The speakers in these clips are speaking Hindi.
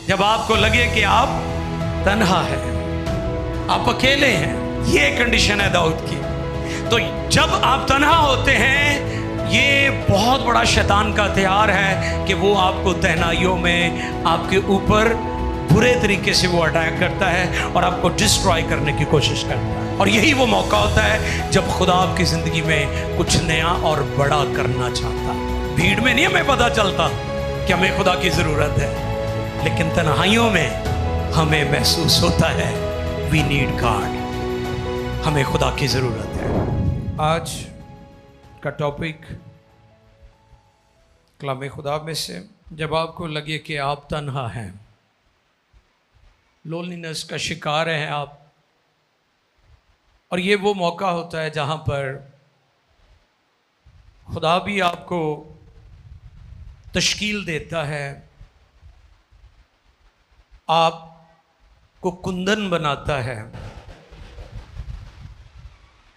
जब आपको लगे कि आप तन्हा है, आप अकेले हैं, ये कंडीशन है दाऊद की। तो जब आप तन्हा होते हैं, ये बहुत बड़ा शैतान का हथियार है कि वो आपको तन्हाइयों में आपके ऊपर बुरे तरीके से वो अटैक करता है और आपको डिस्ट्रॉय करने की कोशिश करता है। और यही वो मौका होता है जब खुदा आपकी ज़िंदगी में कुछ नया और बड़ा करना चाहता है। भीड़ में नहीं हमें पता चलता कि हमें खुदा की ज़रूरत है, लेकिन तन्हाइयों में हमें महसूस होता है वी नीड गॉड, हमें खुदा की ज़रूरत है। आज का टॉपिक कलाम खुदा में से, जब आपको लगे कि आप तन्हा हैं, लोनलीनेस का शिकार हैं आप, और ये वो मौका होता है जहाँ पर खुदा भी आपको तश्कील देता है, आपको कुंदन बनाता है।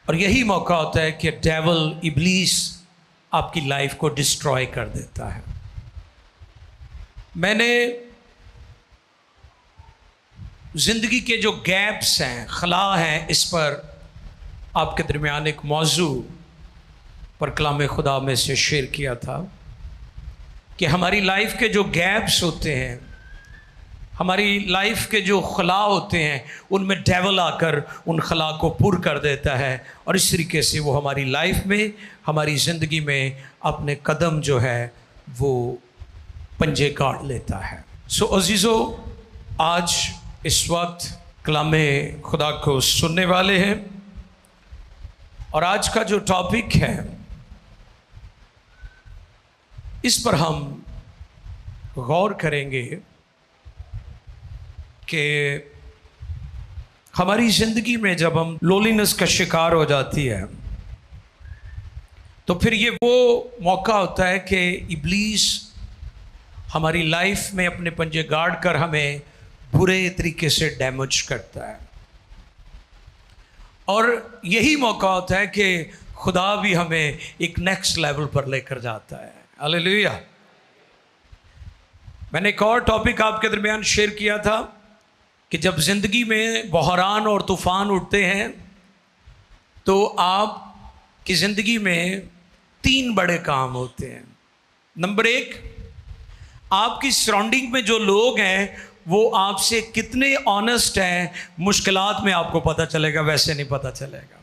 और यही मौका होता है कि डेविल, इब्लीस आपकी लाइफ को डिस्ट्रॉय कर देता है। मैंने ज़िंदगी के जो गैप्स हैं, खला हैं, इस पर आपके दरमियान एक मौजू पर कलाम खुदा में से शेयर किया था कि हमारी लाइफ के जो गैप्स होते हैं, हमारी लाइफ के जो खला होते हैं, उनमें डेविल आकर उन खला को पुर कर देता है और इस तरीके से वो हमारी लाइफ में, हमारी ज़िंदगी में अपने कदम जो है वो पंजे गाड़ लेता है। सो अजीज़ो, आज इस वक्त कलाम खुदा को सुनने वाले हैं और आज का जो टॉपिक है, इस पर हम गौर करेंगे कि हमारी ज़िंदगी में जब हम लोनलीनेस का शिकार हो जाती है, तो फिर ये वो मौका होता है कि इब्लीस हमारी लाइफ में अपने पंजे गाड़ कर हमें बुरे तरीके से डैमेज करता है। और यही मौका होता है कि खुदा भी हमें एक नेक्स्ट लेवल पर लेकर जाता है। हालेलुया। मैंने एक और टॉपिक आपके दरमियान शेयर किया था कि जब ज़िंदगी में बहरान और तूफ़ान उठते हैं तो आपकी ज़िंदगी में 3 बड़े काम होते हैं। नंबर 1, आपकी सराउंडिंग में जो लोग हैं वो आपसे कितने ऑनेस्ट हैं, मुश्किलात में आपको पता चलेगा, वैसे नहीं पता चलेगा।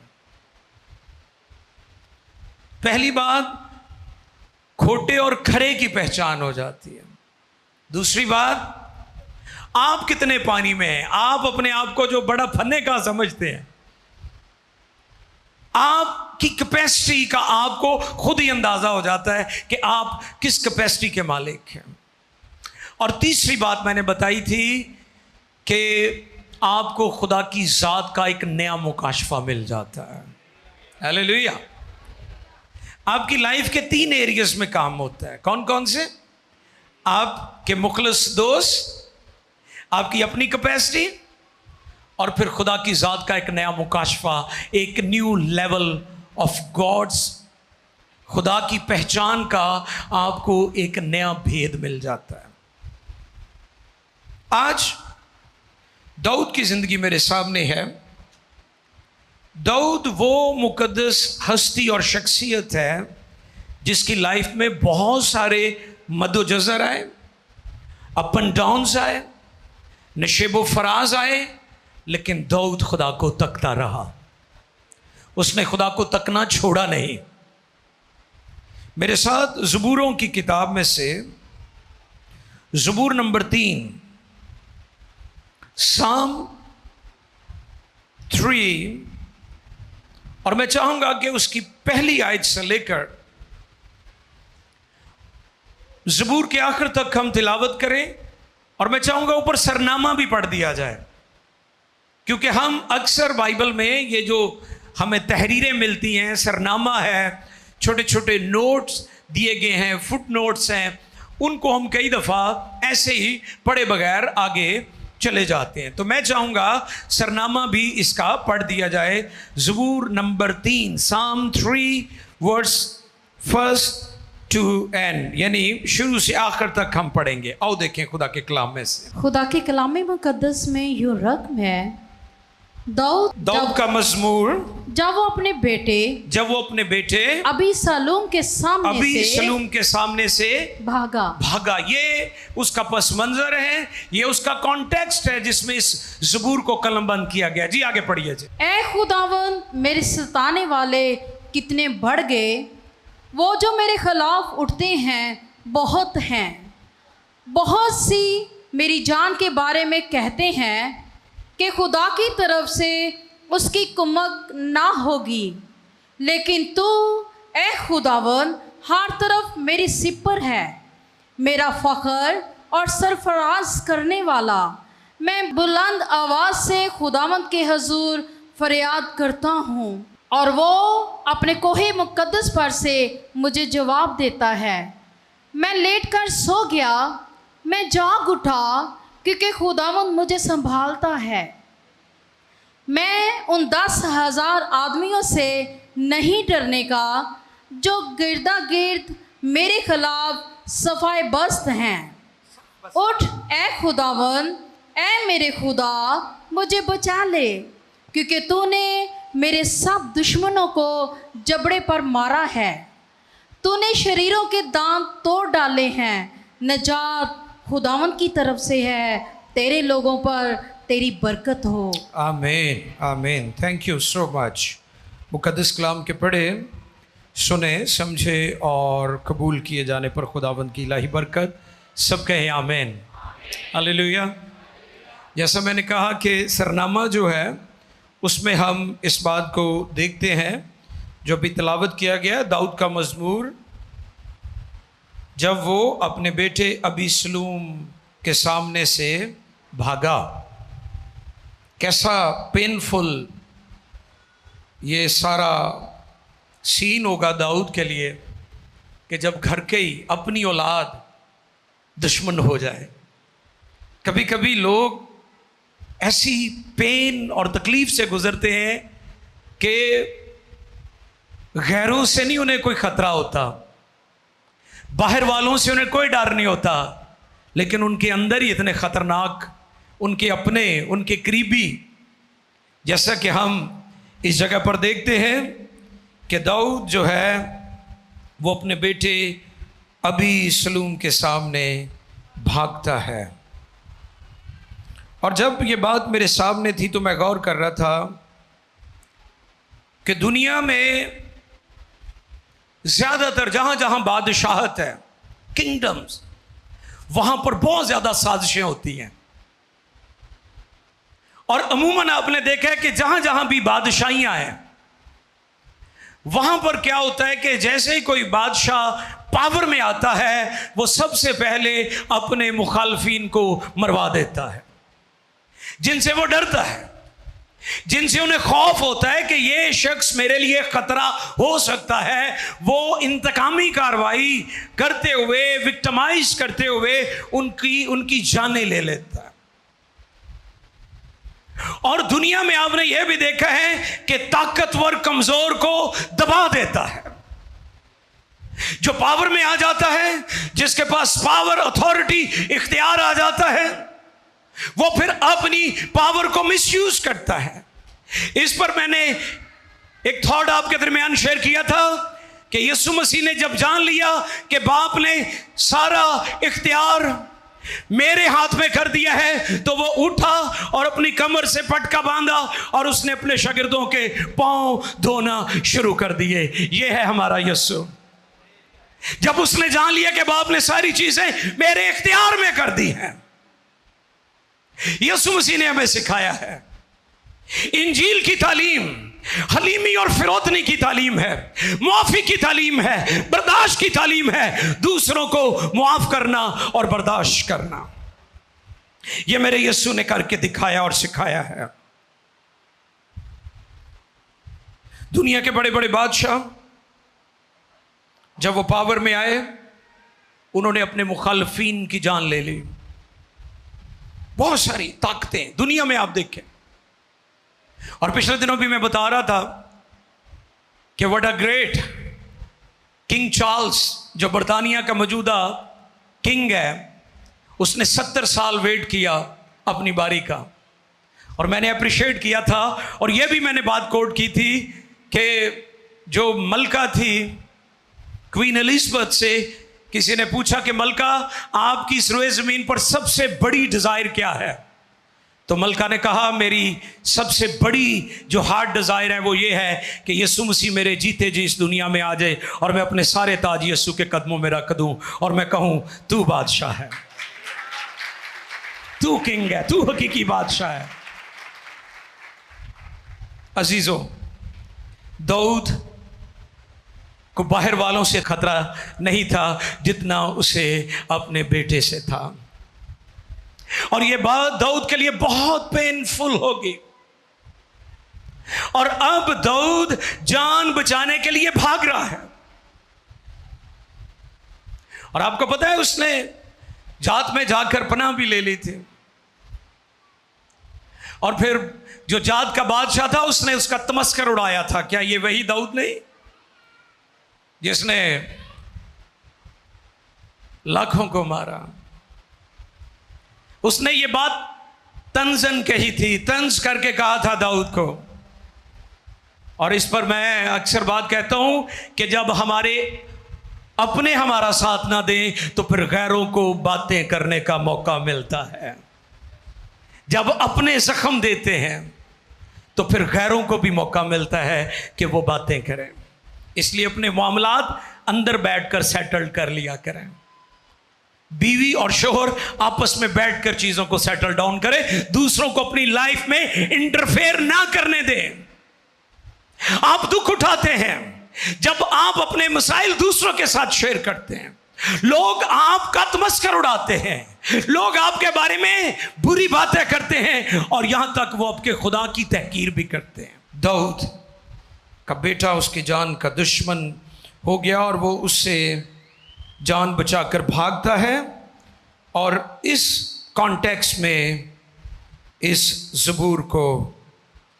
पहली बात, खोटे और खरे की पहचान हो जाती है। दूसरी बात, आप कितने पानी में हैं, आप अपने आप को जो बड़ा फन्ने का समझते हैं, आपकी कैपेसिटी का आपको खुद ही अंदाजा हो जाता है कि आप किस कैपेसिटी के मालिक हैं। और तीसरी बात मैंने बताई थी कि आपको खुदा की ज़ात का एक नया मुकाशफा मिल जाता है। हालेलुया। आपकी लाइफ के 3 एरियाज में काम होता है। कौन कौन से? आपके मुखलिस दोस्त, आपकी अपनी कैपेसिटी, और फिर खुदा की ज़ात का एक नया मुकाशफा, एक न्यू लेवल ऑफ गॉड्स, खुदा की पहचान का आपको एक नया भेद मिल जाता है। आज दाऊद की ज़िंदगी मेरे सामने है। दाऊद वो मुकद्दस हस्ती और शख्सियत है जिसकी लाइफ में बहुत सारे मद्दोजज़र आए, अप एंड डाउन्स आए, नशेबो फराज आए, लेकिन दाऊद खुदा को तकता रहा। उसने खुदा को तकना छोड़ा नहीं। मेरे साथ ज़बूरों की किताब में से ज़बूर नंबर 3, साम 3, और मैं चाहूंगा कि उसकी पहली आयत से लेकर ज़बूर के आखिर तक हम तिलावत करें। और मैं चाहूंगा ऊपर सरनामा भी पढ़ दिया जाए, क्योंकि हम अक्सर बाइबल में ये जो हमें तहरीरें मिलती हैं, सरनामा है, छोटे छोटे नोट्स दिए गए हैं, फुट नोट्स हैं, उनको हम कई दफ़ा ऐसे ही पढ़े बगैर आगे चले जाते हैं। तो मैं चाहूँगा सरनामा भी इसका पढ़ दिया जाए। ज़बूर नंबर 3, साम 3 वर्स 1 टू एंड, यानी शुरू से आखिर तक हम पढ़ेंगे। आओ देखें खुदा के कलाम में से। खुदा के कलाम मुकद्दस में यूं रकम है, दाऊद का मजमूर, जब वो अपने बेटे अबी सलूम के सामने से भागा। ये उसका पस मंजर है, ये उसका कॉन्टेक्स्ट है जिसमें इस ज़बूर को कलमबंद किया गया। जी आगे पढ़िए जी। ऐ खुदावन, मेरे सताने वाले कितने बढ़ गए, वो जो मेरे खिलाफ उठते हैं बहुत हैं। बहुत सी मेरी जान के बारे में कहते हैं कि खुदा की तरफ से उसकी कुमक ना होगी, लेकिन तू ऐ खुदावन हर तरफ मेरी सिपर है, मेरा फ़ख्र और सरफराज करने वाला। मैं बुलंद आवाज़ से खुदावंद के हजूर फरियाद करता हूँ और वो अपने कोहे मुकद्दस पर से मुझे जवाब देता है। मैं लेटकर सो गया, मैं जाग उठा, क्योंकि खुदावंद मुझे संभालता है। मैं उन 10,000 आदमियों से नहीं डरने का जो गिरदा गिर्द मेरे खिलाफ सफ़ाए बस्त हैं। उठ ऐ खुदावंद, ऐ मेरे खुदा, मुझे बचा ले, क्योंकि तूने मेरे सब दुश्मनों को जबड़े पर मारा है। तूने शरीरों के दांत तोड़ डाले हैं। नजात खुदावंद की तरफ से है, तेरे लोगों पर तेरी बरकत हो। आमीन आमीन। Thank you so much. मुकद्दस कलाम के पढ़े, सुने, समझे और कबूल किए जाने पर खुदावंद की इलाही बरकत। सब कहें आमीन, हालेलुया। जैसा मैंने कहा कि सरनामा जो है उसमें हम इस बात को देखते हैं जो भी तिलावत किया गया, दाऊद का मजमूर, जब वो अपने बेटे अबी सलूम के सामने से भागा। कैसा पेनफुल ये सारा सीन होगा दाऊद के लिए कि जब घर के ही अपनी औलाद दुश्मन हो जाए। कभी कभी लोग ऐसी पेन और तकलीफ से गुजरते हैं कि गैरों से नहीं उन्हें कोई खतरा होता, बाहर वालों से उन्हें कोई डर नहीं होता, लेकिन उनके अंदर ही इतने खतरनाक उनके अपने, उनके करीबी। जैसा कि हम इस जगह पर देखते हैं कि दाऊद जो है वो अपने बेटे अबी सलूम के सामने भागता है। और जब ये बात मेरे सामने थी तो मैं गौर कर रहा था कि दुनिया में ज़्यादातर जहाँ जहाँ बादशाहत है, किंगडम्स, वहाँ पर बहुत ज़्यादा साजिशें होती हैं। और अमूमन आपने देखा है कि जहाँ जहाँ भी बादशाहियाँ हैं वहाँ पर क्या होता है कि जैसे ही कोई बादशाह पावर में आता है वो सबसे पहले अपने मुखालफीन को मरवा देता है, जिनसे वो डरता है, जिनसे उन्हें खौफ होता है कि ये शख्स मेरे लिए खतरा हो सकता है। वो इंतकामी कार्रवाई करते हुए, विक्टिमाइज करते हुए उनकी जानें ले लेता है। और दुनिया में आपने यह भी देखा है कि ताकतवर कमजोर को दबा देता है। जो पावर में आ जाता है, जिसके पास पावर, अथॉरिटी, इख्तियार आ जाता है, वो फिर अपनी पावर को मिसयूज करता है। इस पर मैंने एक थॉट आपके दरमियान शेयर किया था कि यीशु मसीह ने जब जान लिया कि बाप ने सारा इख्तियार मेरे हाथ में कर दिया है, तो वो उठा और अपनी कमर से पटका बांधा और उसने अपने शागिर्दों के पांव धोना शुरू कर दिए। ये है हमारा यीशु। जब उसने जान लिया कि बाप ने सारी चीजें मेरे इख्तियार में कर दी हैं, यीशु मसीह ने हमें सिखाया है। इंजील की तालीम हलीमी और फिरौतनी की तालीम है, मुआफी की तालीम है, बर्दाश्त की तालीम है, दूसरों को मुआफ करना और बर्दाश्त करना। यह मेरे यीशु ने करके दिखाया और सिखाया है। दुनिया के बड़े बड़े बादशाह जब वो पावर में आए, उन्होंने अपने मुखालफीन की जान ले ली। बहुत सारी ताकतें दुनिया में आप देखें। और पिछले दिनों भी मैं बता रहा था कि what a great king Charles जो बरतानिया का मौजूदा किंग है, उसने 70 साल वेट किया अपनी बारी का। और मैंने अप्रिशिएट किया था, और यह भी मैंने बात कोट की थी कि जो मलका थी क्वीन एलिजाबेथ से किसी ने पूछा कि मलका, आपकी इस रोए ज़मीन पर सबसे बड़ी डिज़ायर क्या है? तो मलका ने कहा, मेरी सबसे बड़ी जो हार्ट डिज़ायर है वो ये है कि यीशु मसीह मेरे जीते जी इस दुनिया में आ जाए और मैं अपने सारे ताज यीशु के कदमों में रख दूं और मैं कहूं, तू बादशाह है, तू किंग है, तू हकीकी बादशाह है। अजीजों, दाऊद को बाहर वालों से खतरा नहीं था जितना उसे अपने बेटे से था, और यह बात दाऊद के लिए बहुत पेनफुल होगी। और अब दाऊद जान बचाने के लिए भाग रहा है। और आपको पता है, उसने जात में जाकर पनाह भी ले ली थी, और फिर जो जात का बादशाह था उसने उसका तमस्कर उड़ाया था। क्या ये वही दाऊद नहीं जिसने लाखों को मारा? उसने ये बात तंजन कही थी, तंज करके कहा था दाऊद को। और इस पर मैं अक्सर बात कहता हूं कि जब हमारे अपने हमारा साथ ना दें तो फिर गैरों को बातें करने का मौका मिलता है। जब अपने जख्म देते हैं तो फिर गैरों को भी मौका मिलता है कि वो बातें करें। इसलिए अपने मामलात अंदर बैठकर सेटल कर लिया करें। बीवी और शोहर आपस में बैठकर चीजों को सेटल डाउन करें, दूसरों को अपनी लाइफ में इंटरफेयर ना करने दें। आप दुख उठाते हैं जब आप अपने मसाइल दूसरों के साथ शेयर करते हैं। लोग आपका तमस्कर उड़ाते हैं, लोग आपके बारे में बुरी बातें करते हैं, और यहां तक वो आपके खुदा की तहकीर भी करते हैं। दाऊद का बेटा उसकी जान का दुश्मन हो गया और वो उससे जान बचाकर भागता है। और इस कॉन्टेक्स्ट में इस ज़बूर को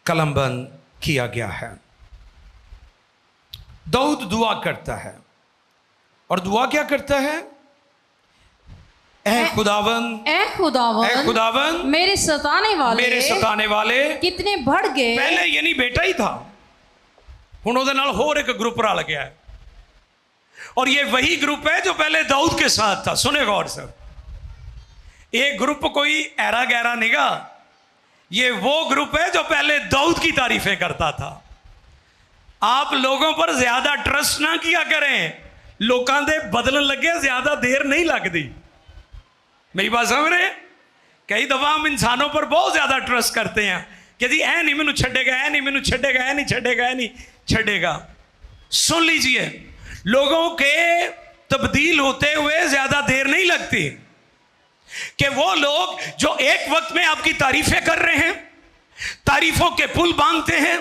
कलमबंद किया गया है। दाऊद दुआ करता है, और दुआ क्या करता है? ऐ खुदावंद, ऐ खुदावंद, ऐ खुदावंद, मेरे सताने वाले कितने बढ़ गए। पहले ये नहीं बेटा ही था, हुण उहदे नाल होर एक ग्रुप रल गया है, और ये वही ग्रुप है जो पहले दाऊद के साथ था। सुने गौर से, एक ग्रुप कोई ऐरा गहरा निगा, ये वो ग्रुप है जो पहले दाऊद की तारीफें करता था। आप लोगों पर ज्यादा ट्रस्ट ना किया करें, लोगों दे बदलन लगे ज्यादा देर नहीं लगती। मेरी बात समझ रहे? कई दफा हम इंसानों पर बहुत ज्यादा ट्रस्ट करते हैं कि जी ऐ नहीं मैनू छड़ेगा, ऐ नहीं मैनू छड़ेगा, ऐ नहीं छड़ेगा, ऐ नहीं छड़ेगा। सुन लीजिए, लोगों के तब्दील होते हुए ज्यादा देर नहीं लगती कि वो लोग जो एक वक्त में आपकी तारीफें कर रहे हैं, तारीफों के पुल बांधते हैं,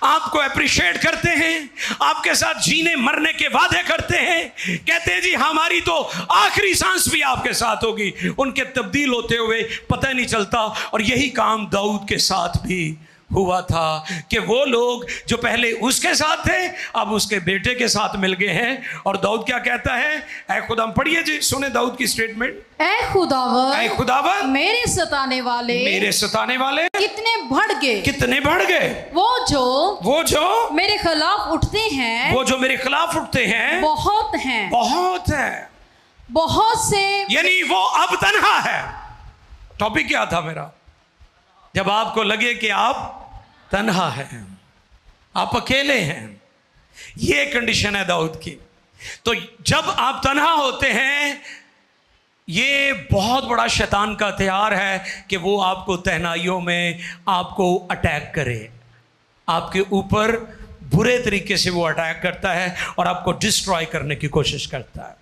आपको अप्रिशिएट करते हैं, आपके साथ जीने मरने के वादे करते हैं, कहते हैं जी हमारी तो आखिरी सांस भी आपके साथ होगी, उनके तब्दील होते हुए पता नहीं चलता। और यही काम दाऊद के साथ भी हुआ था कि वो लोग जो पहले उसके साथ थे अब उसके बेटे के साथ मिल गए हैं। और दाऊद क्या कहता है? ऐ खुदावंद, पढ़िए जी, सुने दाऊद की स्टेटमेंट। ऐ खुदावंद, मेरे सताने वाले कितने बढ़ गए, कितने बढ़ गए। वो जो मेरे खिलाफ उठते हैं, बहुत हैं, बहुत से। यानी वो अब तन्हा है। टॉपिक क्या था मेरा? जब आपको लगे कि आप तन्हा हैं, आप अकेले हैं, ये कंडीशन है दाऊद की। तो जब आप तन्हा होते हैं, ये बहुत बड़ा शैतान का हथियार है कि वो आपको तन्हाइयों में आपको अटैक करे, आपके ऊपर बुरे तरीके से वो अटैक करता है और आपको डिस्ट्रॉय करने की कोशिश करता है।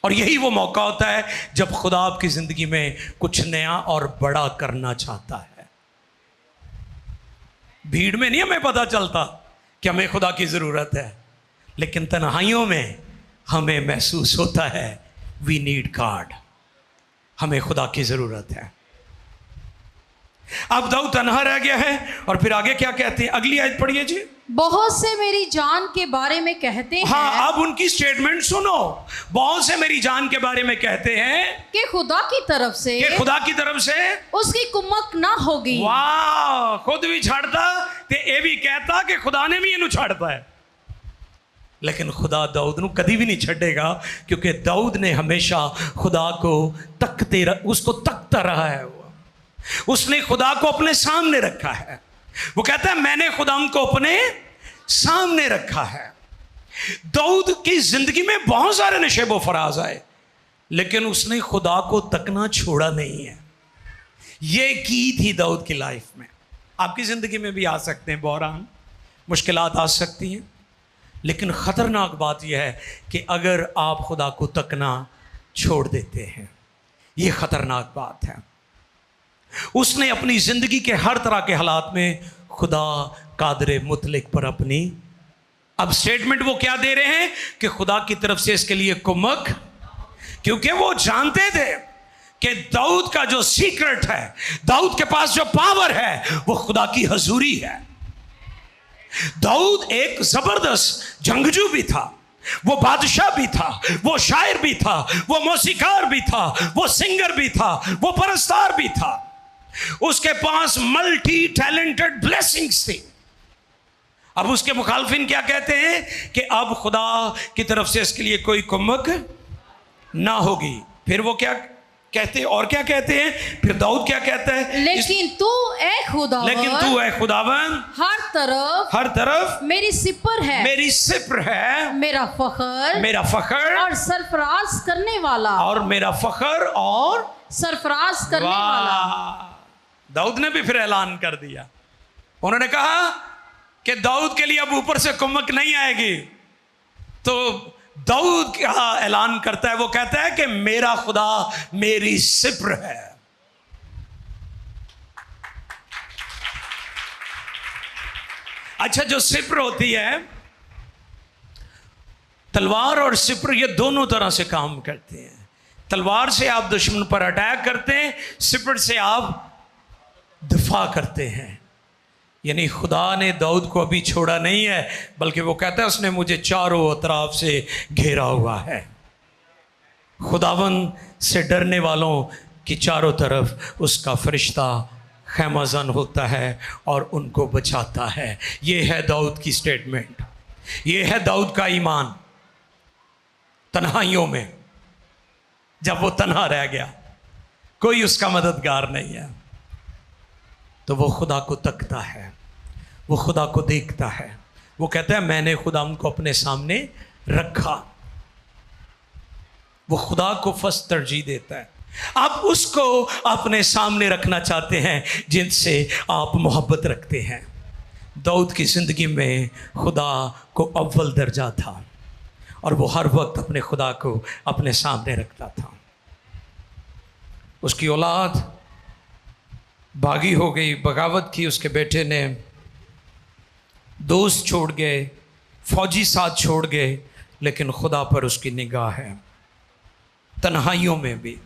और यही वो मौका होता है जब खुदा आपकी जिंदगी में कुछ नया और बड़ा करना चाहता है। भीड़ में नहीं हमें पता चलता कि हमें खुदा की जरूरत है, लेकिन तन्हाइयों में हमें महसूस होता है वी नीड गॉड, हमें खुदा की जरूरत है। अब दाऊद तन्हा रह गया है, और फिर आगे क्या कहते हैं? अगली आयत पढ़िए जी। बहुत से मेरी जान के बारे में कहते हैं। हाँ, अब उनकी स्टेटमेंट सुनो। बहुत से मेरी जान के बारे में कहते हैं कि खुदा की तरफ से, कि खुदा की तरफ से उसकी कुमक ना होगी। वाह, खुद भी छाड़ता ते ये भी कहता कि खुदा ने भी इन्हू छाड़ता है। लेकिन खुदा दाऊद नू कभी भी नहीं छड़ेगा, क्योंकि दाऊद ने हमेशा खुदा को उसको तकता रहा है। उसने खुदा को अपने सामने रखा है। वो कहता है मैंने खुदा को अपने सामने रखा है। दाऊद की जिंदगी में बहुत सारे नशेबो फराज आए, लेकिन उसने खुदा को तकना छोड़ा नहीं है। ये की थी दाऊद की लाइफ में। आपकी जिंदगी में भी आ सकते हैं बहरान, मुश्किलात आ सकती हैं, लेकिन खतरनाक बात यह है कि अगर आप खुदा को तकना छोड़ देते हैं, ये खतरनाक बात है। उसने अपनी जिंदगी के हर तरह के हालात में खुदा कादरे मुतलक पर अपनी, अब स्टेटमेंट वो क्या दे रहे हैं कि खुदा की तरफ से इसके लिए कुमक, क्योंकि वो जानते थे कि दाऊद का जो सीक्रेट है, दाऊद के पास जो पावर है, वो खुदा की हजूरी है। दाऊद एक जबरदस्त जंगजू भी था, वो बादशाह भी था, वो शायर भी था, वो मौसीकार भी था, वो सिंगर भी था, वो परस्तार भी था। उसके पास मल्टी टैलेंटेड ब्लेसिंग्स थी। अब उसके मुखालफिन क्या कहते हैं कि अब खुदा की तरफ से इसके लिए कोई कुमक ना होगी। फिर वो क्या कहते हैं, और क्या कहते हैं, फिर दाऊद क्या कहता है, लेकिन तू ए खुदावन, लेकिन तू ए खुदावन हर तरफ मेरी सिपर है, मेरी सिपर है, मेरा फखर और सरफराज करने वाला, और मेरा फखर और सरफराज करने वाला। दाऊद ने भी फिर ऐलान कर दिया। उन्होंने कहा कि दाऊद के लिए अब ऊपर से कुमक नहीं आएगी। तो दाऊद क्या ऐलान करता है, वो कहता है कि मेरा खुदा मेरी सिपर है। अच्छा, जो सिपर होती है, तलवार और सिपर ये दोनों तरह से काम करते हैं। तलवार से आप दुश्मन पर अटैक करते हैं, सिपर से आप दिफा करते हैं। यानी खुदा ने दाऊद को अभी छोड़ा नहीं है, बल्कि वो कहता है उसने मुझे चारों तरफ से घेरा हुआ है। खुदावन से डरने वालों की चारों तरफ उसका फरिश्ता खैमाज़न होता है और उनको बचाता है। ये है दाऊद की स्टेटमेंट, ये है दाऊद का ईमान। तन्हाइयों में जब वो तन्हा रह गया, कोई उसका मददगार नहीं है, तो वो खुदा को तकता है, वो खुदा को देखता है। वो कहता है मैंने खुदा को अपने सामने रखा। वो खुदा को फर्स्ट तरजीह देता है। आप उसको अपने सामने रखना चाहते हैं जिनसे आप मोहब्बत रखते हैं। दाऊद की ज़िंदगी में खुदा को अव्वल दर्जा था और वो हर वक्त अपने खुदा को अपने सामने रखता था। उसकी औलाद बागी हो गई, बगावत की, उसके बेटे ने दोस्त छोड़ गए, फौजी साथ छोड़ गए, लेकिन खुदा पर उसकी निगाह है। तन्हाइयों में भी,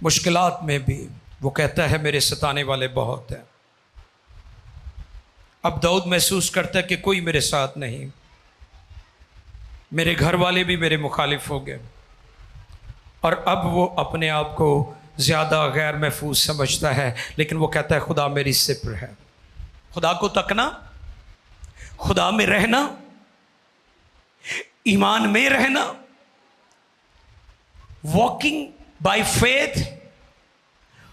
मुश्किलात में भी वो कहता है मेरे सताने वाले बहुत हैं। अब दाऊद महसूस करता है कि कोई मेरे साथ नहीं, मेरे घर वाले भी मेरे मुखालिफ हो गए, और अब वो अपने आप को ज़्यादा गैर महफूज समझता है। लेकिन वो कहता है खुदा मेरी सिपर है। खुदा को तकना, खुदा में रहना, ईमान में रहना, walking by faith,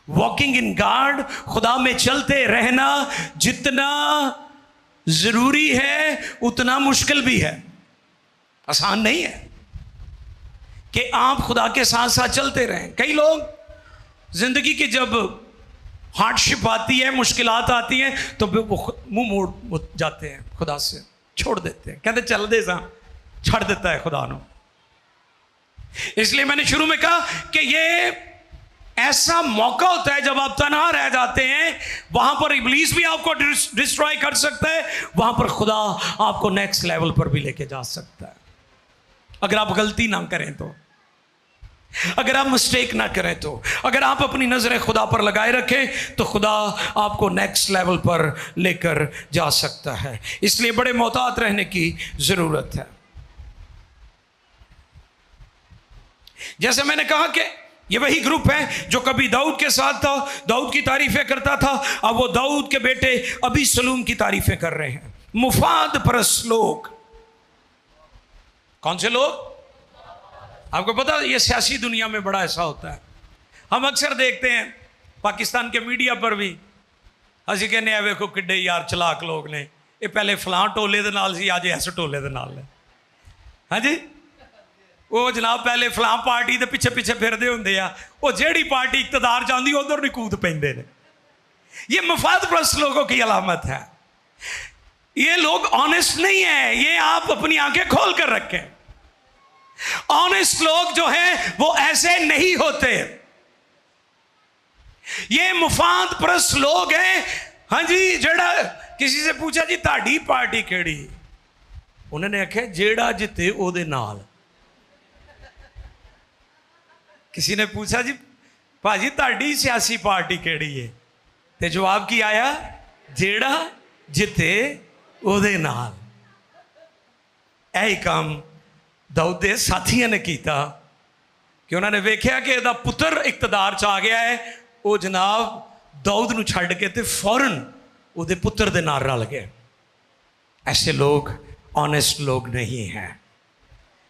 walking in God, खुदा में चलते रहना जितना ज़रूरी है उतना मुश्किल भी है। आसान नहीं है कि आप खुदा के साथ साथ चलते रहें। कई लोग ज़िंदगी की जब हार्डशिप आती है, मुश्किलात आती हैं, तो वो मुंह मोड़ जाते हैं, खुदा से छोड़ देते हैं, कहते चल दे सा, छड़ देता है खुदा नो। इसलिए मैंने शुरू में कहा कि ये ऐसा मौका होता है जब आप तन्हा रह जाते हैं, वहां पर इब्लीस भी आपको डिस्ट्रॉय कर सकता है, वहां पर खुदा आपको नेक्स्ट लेवल पर भी लेके जा सकता है, अगर आप गलती ना करें तो। अगर आप मिस्टेक ना करें तो, अगर आप अपनी नजरें खुदा पर लगाए रखें तो खुदा आपको नेक्स्ट लेवल पर लेकर जा सकता है। इसलिए बड़े मोहतात रहने की जरूरत है। जैसे मैंने कहा कि ये वही ग्रुप है जो कभी दाऊद के साथ था, दाऊद की तारीफें करता था, अब वो दाऊद के बेटे अबीसलूम की तारीफें कर रहे हैं। मुफाद परस्त लोग। कौन से लोग? आपको पता है ये सियासी दुनिया में बड़ा ऐसा होता है। हम अक्सर देखते हैं पाकिस्तान के मीडिया पर भी, ਅਸੀਂ ਕਹਿੰਦੇ ਆ ਵੇਖੋ ਕਿੱਡੇ यार चलाक लोग ने, ये पहले फलां टोले दे नाल सी, अज इस टोले दे नाल है। हाँ जी, वो जनाब पहले फलां पार्टी के पिछे पिछे फिरदे हुंदे आ, वो जेड़ी पार्टी इकतदार च आंदी उधर नहीं कूद पैंदे ने। ये मफाद परस्त लोगों की अलामत है। ये लोग ऑनेस्ट नहीं है, ये आप अपनी आंखें खोल कर रखें। ऑनेस्ट लोग जो हैं वो ऐसे नहीं होते। ये मुफाद परस्त लोग हैं। हाँ जी, जेड़ा किसी से पूछा जी ताड़ी पार्टी केड़ी, उन्होंने आख्या जेड़ा जिते ओदे नाल। किसी ने पूछा जी भाजी ताड़ी सियासी पार्टी केड़ी है, ते जवाब की आया, जेड़ा जिते ओदे नाल। यही काम दाऊद के साथियों ने किया कि उन्होंने वेख्या कि इहदा पुत्र इकतदार च आ गया है, वो जनाब दाऊद नूं छड्ड के ते फौरन उहदे पुत्र दे नाल रल गए। ऐसे लोग ऑनेस्ट लोग नहीं हैं।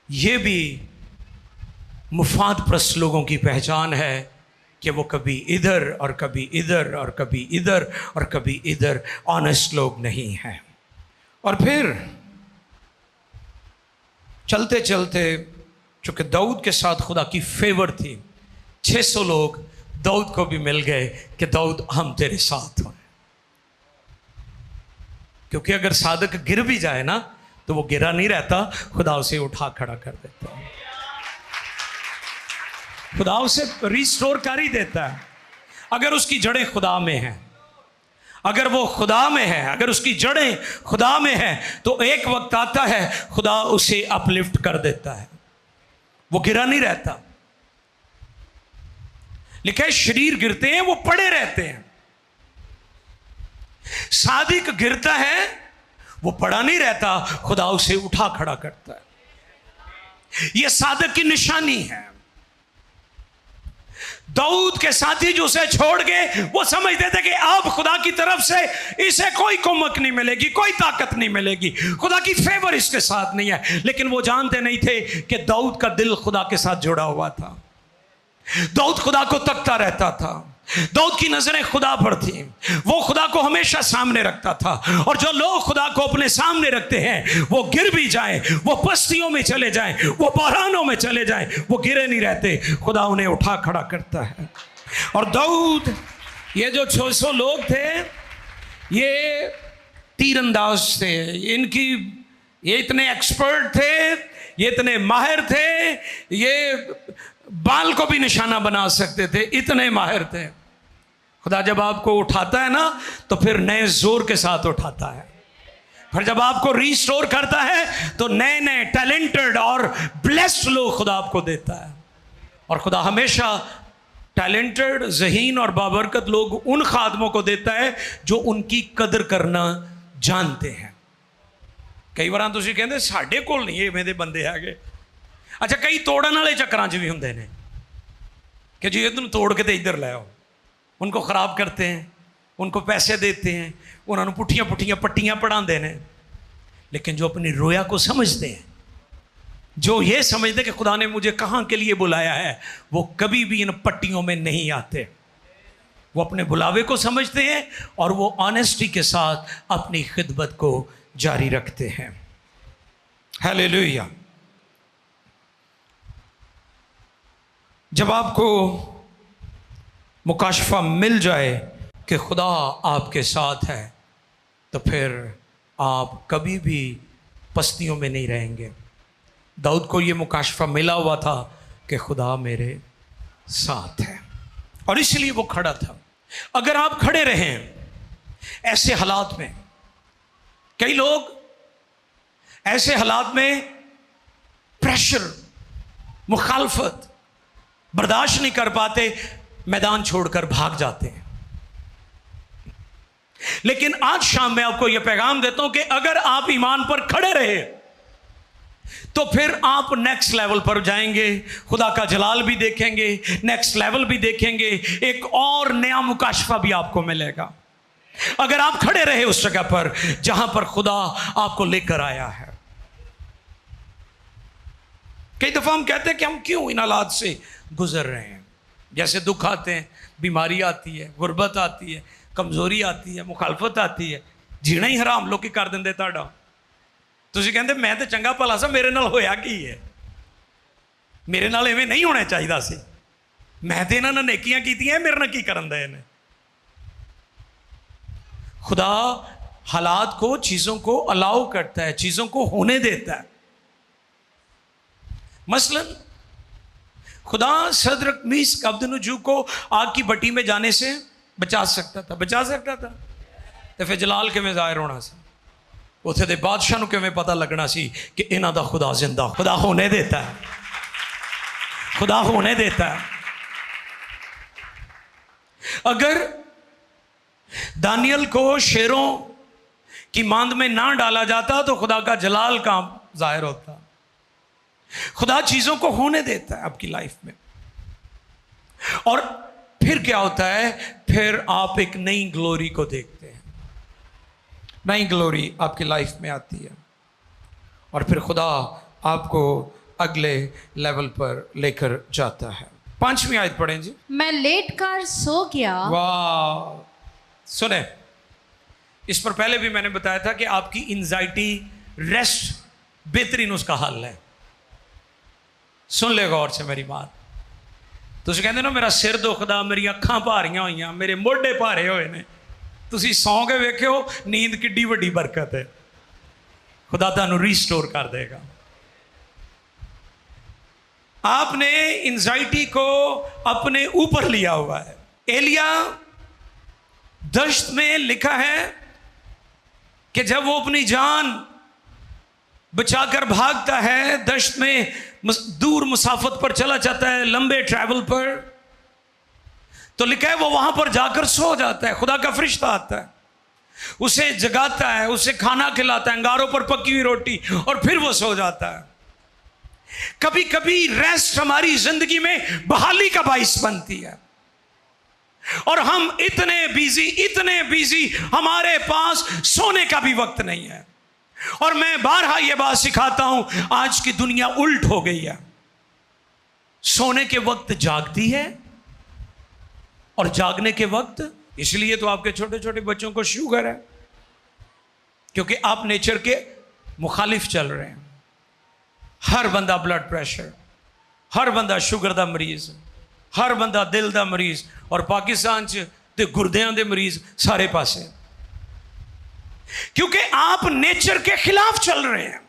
ये भी मुफाद परस्त लोगों की पहचान है कि वो कभी इधर और कभी इधर और कभी इधर और कभी इधर, ऑनेस्ट लोग नहीं हैं। और फिर चलते चलते, चूंकि दाऊद के साथ खुदा की फेवर थी, 600 लोग दाऊद को भी मिल गए कि दाऊद हम तेरे साथ हैं। क्योंकि अगर सादक गिर भी जाए ना तो वो गिरा नहीं रहता, खुदा उसे उठा खड़ा कर देता है, खुदा उसे रिस्टोर कर ही देता है। अगर उसकी जड़ें खुदा में हैं, अगर वो खुदा में है, अगर उसकी जड़ें खुदा में है, तो एक वक्त आता है खुदा उसे अपलिफ्ट कर देता है, वो गिरा नहीं रहता। लिखा है शरीर गिरते हैं वो पड़े रहते हैं। सादिक गिरता है वो पड़ा नहीं रहता, खुदा उसे उठा खड़ा करता है। यह सादिक की निशानी है। दाऊद के साथी जो उसे छोड़ गए, वो समझते थे कि अब खुदा की तरफ से इसे कोई कुमक नहीं मिलेगी, कोई ताकत नहीं मिलेगी, खुदा की फेवर इसके साथ नहीं है। लेकिन वो जानते नहीं थे कि दाऊद का दिल खुदा के साथ जुड़ा हुआ था। दाऊद खुदा को तकता रहता था, दाऊद की नजरें खुदा पर थी, वो खुदा को हमेशा सामने रखता था। और जो लोग खुदा को अपने सामने रखते हैं वो गिर भी जाएं, वो पस्तियों में चले जाएं, वो बहरानों में चले जाएं, वो गिरे नहीं रहते, खुदा उन्हें उठा खड़ा करता है। और दाऊद, ये जो 600 लोग थे, ये तीरंदाज थे, ये इतने एक्सपर्ट थे, ये इतने माहिर थे, ये बाल को भी निशाना बना सकते थे, इतने माहिर थे। खुदा जब आपको उठाता है ना तो फिर नए जोर के साथ उठाता है। फिर जब आपको रिस्टोर करता है तो नए नए टैलेंटेड और ब्लेस्ड लोग खुदा आपको देता है। और खुदा हमेशा टैलेंटेड, ज़हीन और बाबरकत लोग उन खादमों को देता है जो उनकी कदर करना जानते हैं। कई बार तुसीं कहंदे साडे कोल नहीं इवें दे बंदे हैगे। अच्छा, कई तोड़न वाले चक्करां 'च भी हुंदे ने कि जी इधर तोड़ के तो इधर ले आओ। उनको ख़राब करते हैं, उनको पैसे देते हैं, उन्होंने पुठियां पुठियां पट्टियां पढ़ाते हैं। लेकिन जो अपनी रोया को समझते हैं, जो ये समझते कि खुदा ने मुझे कहाँ के लिए बुलाया है, वो कभी भी इन पट्टियों में नहीं आते। वो अपने बुलावे को समझते हैं और वो ऑनेस्टी के साथ अपनी खिदमत को जारी रखते हैं। हालेलुया। जब आपको मुकाशफा मिल जाए कि खुदा आपके साथ है, तो फिर आप कभी भी पस्तियों में नहीं रहेंगे। दाऊद को ये मुकाशफा मिला हुआ था कि खुदा मेरे साथ है, और इसलिए वो खड़ा था। अगर आप खड़े रहें ऐसे हालात में, कई लोग ऐसे हालात में प्रेशर, मुखालफत, बर्दाश्त नहीं कर पाते, मैदान छोड़कर भाग जाते हैं। लेकिन आज शाम में आपको यह पैगाम देता हूं कि अगर आप ईमान पर खड़े रहे तो फिर आप नेक्स्ट लेवल पर जाएंगे, खुदा का जलाल भी देखेंगे, नेक्स्ट लेवल भी देखेंगे, एक और नया मुकाशफा भी आपको मिलेगा अगर आप खड़े रहे उस जगह पर जहां पर खुदा आपको लेकर आया है। कई दफा हम कहते हैं कि हम क्यों इन हालात से गुजर रहे हैं, जैसे दुख आते हैं, बीमारी आती है, गुर्बत आती है, कमजोरी आती है, मुखालफत आती है, जीना ही हराम लोग कर देंगे ਤੁਹਾਡਾ। ਤੁਸੀਂ ਕਹਿੰਦੇ मैं तो चंगा भला सा, मेरे नाल होया की है, मेरे नाल इवें नहीं होना चाहिए सी, मैं तो इन्हां नाल नेकियां कीतियां, मेरे नाल की करन दे ने। खुदा हालात को, चीज़ों को अलाउ करता है, चीज़ों को होने देता है। मसलन खुदा सदरक मीस अब्दुन्नजू को आग की भट्टी में जाने से बचा सकता था तो फिर जलाल किवें ज़ाहिर होना सी, उत्थे दे बादशाह नूं किवें पता लगना सी कि इन्हां दा खुदा जिंदा। खुदा होने देता है, खुदा होने देता है। अगर दानियल को शेरों की मांद में ना डाला जाता तो खुदा का जलाल कहां जाहिर होता। खुदा चीजों को होने देता है आपकी लाइफ में, और फिर क्या होता है, फिर आप एक नई ग्लोरी को देखते हैं, नई ग्लोरी आपकी लाइफ में आती है, और फिर खुदा आपको अगले लेवल पर लेकर जाता है। 5वीं आयत पढ़ें जी। मैं लेटकर सो गया। वाह, सुने, इस पर पहले भी मैंने बताया था कि आपकी एंजाइटी, रेस्ट बेहतरीन उसका हल है। सुन ले गौर से मेरी बात। तुसीं कहंदे ना मेरा सिर दुखदा, मेरी अखां भारियां होईयां, मेरे मोढे भारे होए ने, तुसीं सौ के वेखियो नींद किड्डी वड्डी बरकत है, खुदा तुहानूं रीस्टोर कर देगा। आपने एंजाइटी को अपने ऊपर लिया हुआ है। एलिया दश्त में लिखा है कि जब वो अपनी जान बचाकर भागता है, दश्त में दूर मुसाफत पर चला जाता है, लंबे ट्रैवल पर, तो लिखा है वो वहां पर जाकर सो जाता है। खुदा का फरिश्ता आता है, उसे जगाता है, उसे खाना खिलाता है, अंगारों पर पकी हुई रोटी, और फिर वो सो जाता है। कभी कभी रेस्ट हमारी जिंदगी में बहाली का बाइस बनती है, और हम इतने बिजी, हमारे पास सोने का भी वक्त नहीं है। और मैं बारहा यह बात सिखाता हूं, आज की दुनिया उल्ट हो गई है, सोने के वक्त जागती है और जागने के वक्त, इसलिए तो आपके छोटे छोटे बच्चों को शुगर है, क्योंकि आप नेचर के मुखालिफ चल रहे हैं। हर बंदा ब्लड प्रेशर, हर बंदा शुगर दा मरीज, हर बंदा दिल दा मरीज, और पाकिस्तान च ते गुर्दियां दे मरीज सारे पासे, क्योंकि आप नेचर के खिलाफ चल रहे हैं।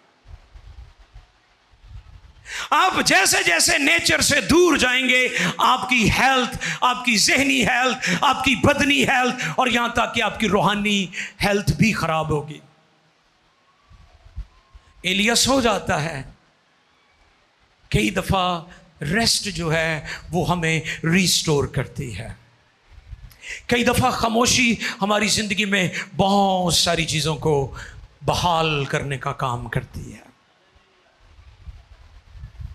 आप जैसे जैसे नेचर से दूर जाएंगे, आपकी हेल्थ, आपकी जहनी हेल्थ, आपकी बदनी हेल्थ, और यहां तक कि आपकी रूहानी हेल्थ भी खराब होगी। एलिया सो जाता है। कई दफा रेस्ट जो है वो हमें रिस्टोर करती है। कई दफा खामोशी हमारी जिंदगी में बहुत सारी चीजों को बहाल करने का काम करती है।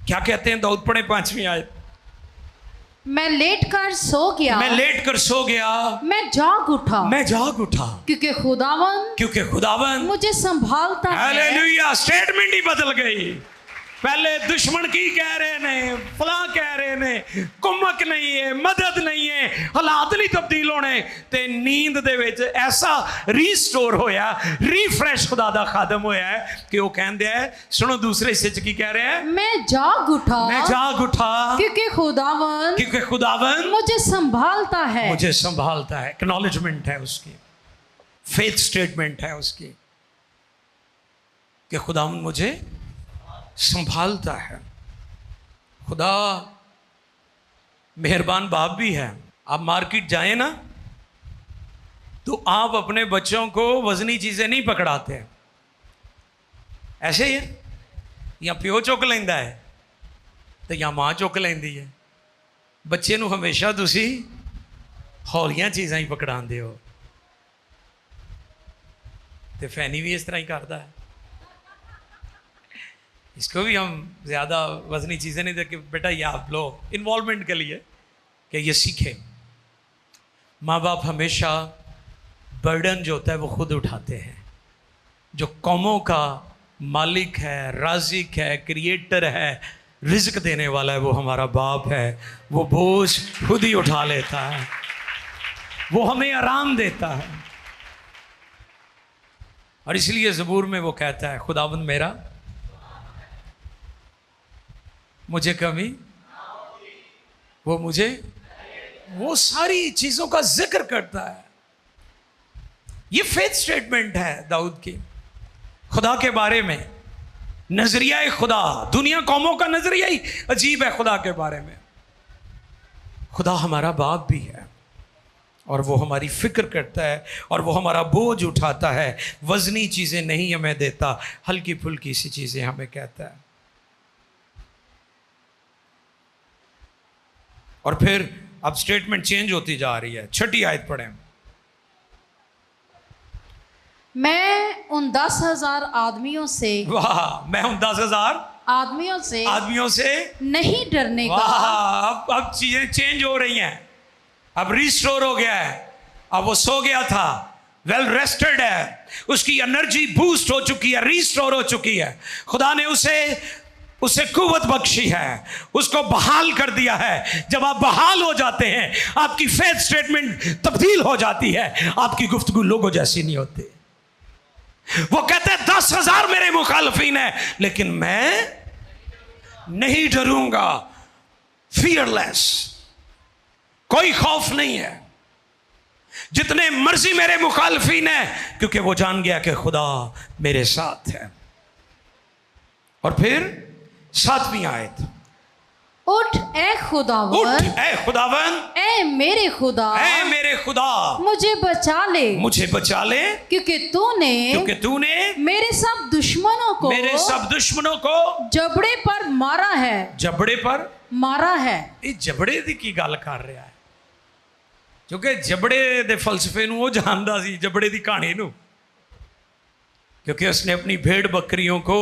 क्या कहते हैं दाऊद, पढ़े 5वीं आयत। मैं लेटकर सो गया, मैं लेटकर सो गया, मैं जाग उठा, मैं जाग उठा, क्योंकि खुदावन मुझे संभालता है। हालेलुया, स्टेटमेंट ही बदल गई। पहले दुश्मन की कह रहे ने, फला कह रहे ने, कुमक नहीं है, मदद नहीं है, हालात नहीं तब्दील होने, ते नींद दे विच ऐसा रीस्टोर होया, रिफ्रेश खुदा दा खादम होया है कि वो कहंदे है, सुनो दूसरे हिस्से च की कह रहे हैं, मैं जाग उठा, क्योंकि खुदावन मुझे संभालता है, मुझे संभालता है। एक्नॉलेजमेंट है उसकी, फेथ स्टेटमेंट है उसकी कि खुदावन मुझे संभालता है। खुदा मेहरबान बाप भी है। आप मार्केट जाए ना तो आप अपने बच्चों को वजनी चीजें नहीं पकड़ाते, ऐसे ही है, या प्यो चुक लेंदा है तो या मां चुक लेंदी है, ਬੱਚੇ ਨੂੰ ਹਮੇਸ਼ਾ ਤੁਸੀਂ ਹੌਲੀਆਂ ਚੀਜ਼ਾਂ ਹੀ ਪਕੜਾਉਂਦੇ ਹੋ, तो फैनी भी इस तरह ही करता है। इसको भी हम ज़्यादा वजनी चीज़ें नहीं देते, बेटा ये आप लो इन्वॉल्वमेंट के लिए कि ये सीखे। माँ बाप हमेशा बर्डन जो होता है वो खुद उठाते हैं। जो कौमों का मालिक है, राज़िक है, क्रिएटर है, रिज़्क देने वाला है, वो हमारा बाप है। वो बोझ खुद ही उठा लेता है, वो हमें आराम देता है। और इसलिए ज़बूर में वो कहता है, खुदावंद मेरा मुझे कमी, वो मुझे, वो सारी चीज़ों का जिक्र करता है। ये फेथ स्टेटमेंट है दाऊद की खुदा के बारे में। नजरिया खुदा, दुनिया कौमों का नजरिया ही अजीब है खुदा के बारे में। खुदा हमारा बाप भी है और वो हमारी फिक्र करता है और वो हमारा बोझ उठाता है। वजनी चीज़ें नहीं हमें देता, हल्की फुल्की सी चीज़ें हमें कहता है। और फिर अब स्टेटमेंट चेंज होती जा रही है। 6 आयत पढ़ें। मैं उन 10,000 आदमियों से, वाह, मैं उन 10,000 आदमियों से नहीं डरने का। वाह, अब चीजें चेंज हो रही हैं। अब रिस्टोर हो गया है। अब वो सो गया था, वेल रेस्टेड है, उसकी एनर्जी बूस्ट हो चुकी है, रिस्टोर हो चुकी है। खुदा ने उसे कुव्वत बख्शी है, उसको बहाल कर दिया है। जब आप बहाल हो जाते हैं, आपकी फेथ स्टेटमेंट तब्दील हो जाती है, आपकी गुफ्तगू लोगों जैसी नहीं होती। वो कहते हैं 10,000 मेरे मुखालफीन है, लेकिन मैं नहीं डरूंगा। फियरलेस, कोई खौफ नहीं है। जितने मर्जी मेरे मुखालफीन है, क्योंकि वो जान गया कि खुदा मेरे साथ है। और फिर 7वीं आयत, उठ ए खुदावन, उठ ए खुदावन, ए मेरे खुदा, ए मेरे खुदा, मुझे बचा ले, मुझे बचा ले, क्योंकि तूने मेरे सब दुश्मनों को जबड़े पर मारा है। जबड़े पर मारा है। ये जबड़े की गल कर रहा है, क्योंकि जबड़े दे फलसफे नूं वो जानदा सी, जबड़े की कहानी नूं, क्योंकि उसने अपनी भेड़ बकरियों को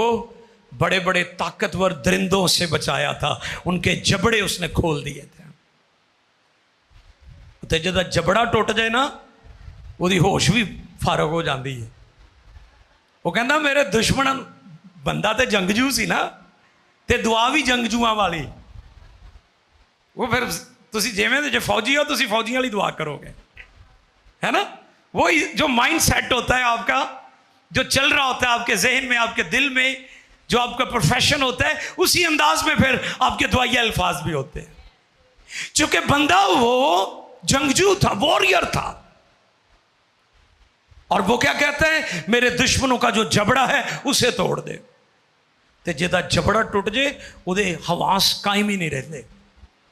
बड़े बड़े ताकतवर दरिंदों से बचाया था। उनके जबड़े उसने खोल दिए थे। तो जब जबड़ा टुट जाए ना, उसकी होश भी फारग हो जाती है। वो कहना मेरे दुश्मन, बंदा तो जंगजू सी ना, ते दुआ भी जंगजूआं वाली। वो फिर तुसी जिवें जो फौजी हो, तुसी फौजियों वाली दुआ करोगे, है ना। वो जो माइंड सेट होता है आपका, जो चल रहा होता है आपके जहन में, आपके दिल में, जो आपका प्रोफेशन होता है, उसी अंदाज में फिर आपके दुआया अल्फाज भी होते हैं। चूंकि बंदा वो जंगजू था, वॉरियर था, और वो क्या कहता है, मेरे दुश्मनों का जो जबड़ा है उसे तोड़ दे। तो जिदा जबड़ा टुट जाए, उहदे हवास कायम ही नहीं रहते।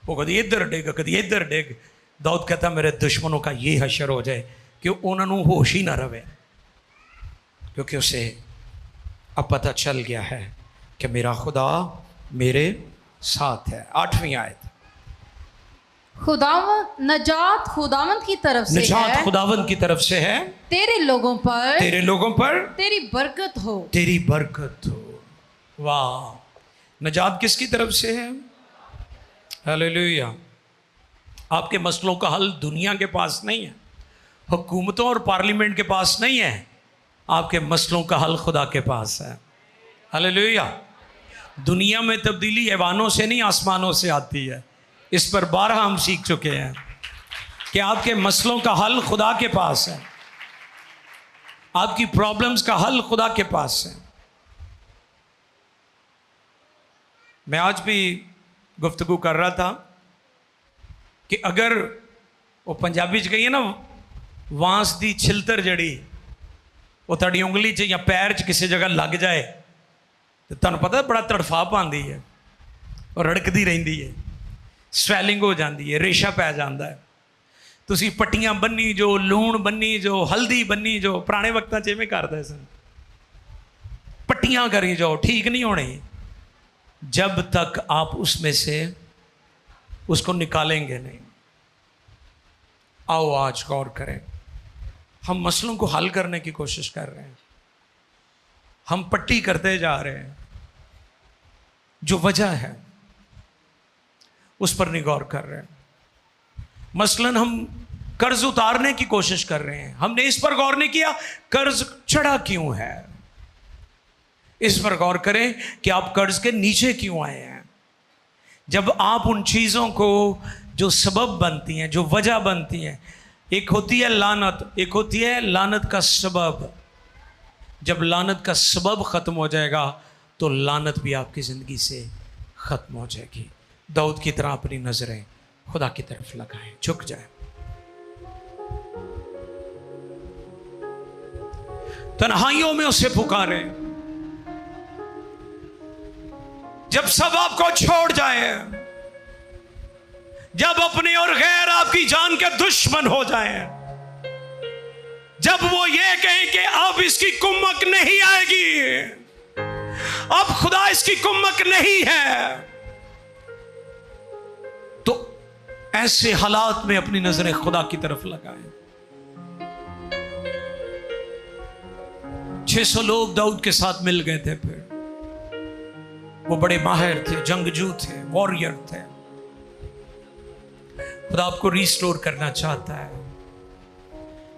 वो कभी इधर डिग, कभी इधर डिग। दाऊद कहता मेरे दुश्मनों का ये हशर हो जाए कि उन्होंने होश ही ना रहे, क्योंकि उसे अब पता चल गया है कि मेरा खुदा मेरे साथ है। 8वीं आयत, नजात खुदावंद की तरफ से है, खुदावंद की तरफ से है, तेरे लोगों पर तेरी बरकत हो, तेरी बरकत हो। वाह, नजात किसकी तरफ से है? हालेलुया। आपके मसलों का हल दुनिया के पास नहीं है, हुकूमतों और पार्लियामेंट के पास नहीं है। आपके मसलों का हल खुदा के पास है। हालेलुया। दुनिया में तब्दीली हैवानों से नहीं, आसमानों से आती है। इस पर 12 हम सीख चुके हैं कि आपके मसलों का हल खुदा के पास है, आपकी प्रॉब्लम्स का हल खुदा के पास है। मैं आज भी गुफ्तगू कर रहा था कि अगर वो पंजाबी च कहिए ना, वांस दी छिलतर जड़ी वो तुहाडी उंगली च या पैर च किसी जगह लग जाए तो तुहानूं पता बड़ा तड़फा पाती है और रड़कदी रहिंदी है, स्वैलिंग हो जाती है, रेशा पै जाता है। तुसीं पट्टियां बन्नी जो, लूण बन्नी जो, हल्दी बन्नी जो, पुराने वक्तां च इवें करदे सन, पट्टियां करी जाओ, ठीक नहीं होनी जब तक आप उसमें से उसको निकालेंगे नहीं। आओ आज गौर करें। हम मसलों को हल करने की कोशिश कर रहे हैं, हम पट्टी करते जा रहे हैं, जो वजह है उस पर नहीं गौर कर रहे हैं। मसलन हम कर्ज उतारने की कोशिश कर रहे हैं, हमने इस पर गौर नहीं किया कर्ज चढ़ा क्यों है। इस पर गौर करें कि आप कर्ज के नीचे क्यों आए हैं। जब आप उन चीज़ों को जो सबब बनती हैं, जो वजह बनती हैं, एक होती है लानत, एक होती है लानत का सबब। जब लानत का सबब ख़त्म हो जाएगा तो लानत भी आपकी ज़िंदगी से ख़त्म हो जाएगी। दाऊद की तरह अपनी नज़रें खुदा की तरफ लगाएं, झुक जाएं। तन्हाइयों में उसे पुकारें। जब सब आपको छोड़ जाए, जब अपने और गैर आपकी जान के दुश्मन हो जाएं, जब वो ये कहें कि अब इसकी कुम्मक नहीं आएगी, अब खुदा इसकी कुम्मक नहीं है, तो ऐसे हालात में अपनी नजरें खुदा की तरफ लगाएं। 600 लोग दाऊद के साथ मिल गए थे। फिर वो बड़े माहिर थे, जंगजू थे, वॉरियर थे। खुदा आपको रिस्टोर करना चाहता है,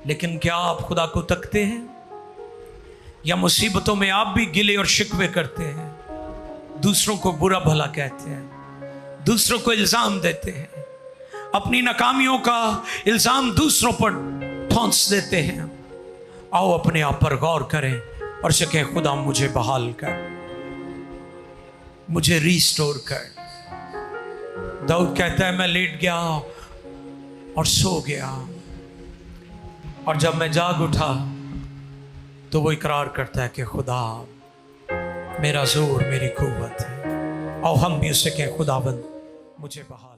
लेकिन क्या आप खुदा को तकते हैं? या मुसीबतों में आप भी गिले और शिकवे करते हैं, दूसरों को बुरा भला कहते हैं, दूसरों को इल्जाम देते हैं, अपनी नाकामियों का इल्जाम दूसरों पर ठोंस देते हैं? आओ अपने आप पर गौर करें और से कहें खुदा मुझे बहाल कर, मुझे रिस्टोर कर। दाऊद कहता है मैं लेट गया और सो गया, और जब मैं जाग उठा तो वो इकरार करता है कि खुदा मेरा जोर मेरी कुव्वत है। और हम भी उससे कहें खुदाबंद मुझे बहाल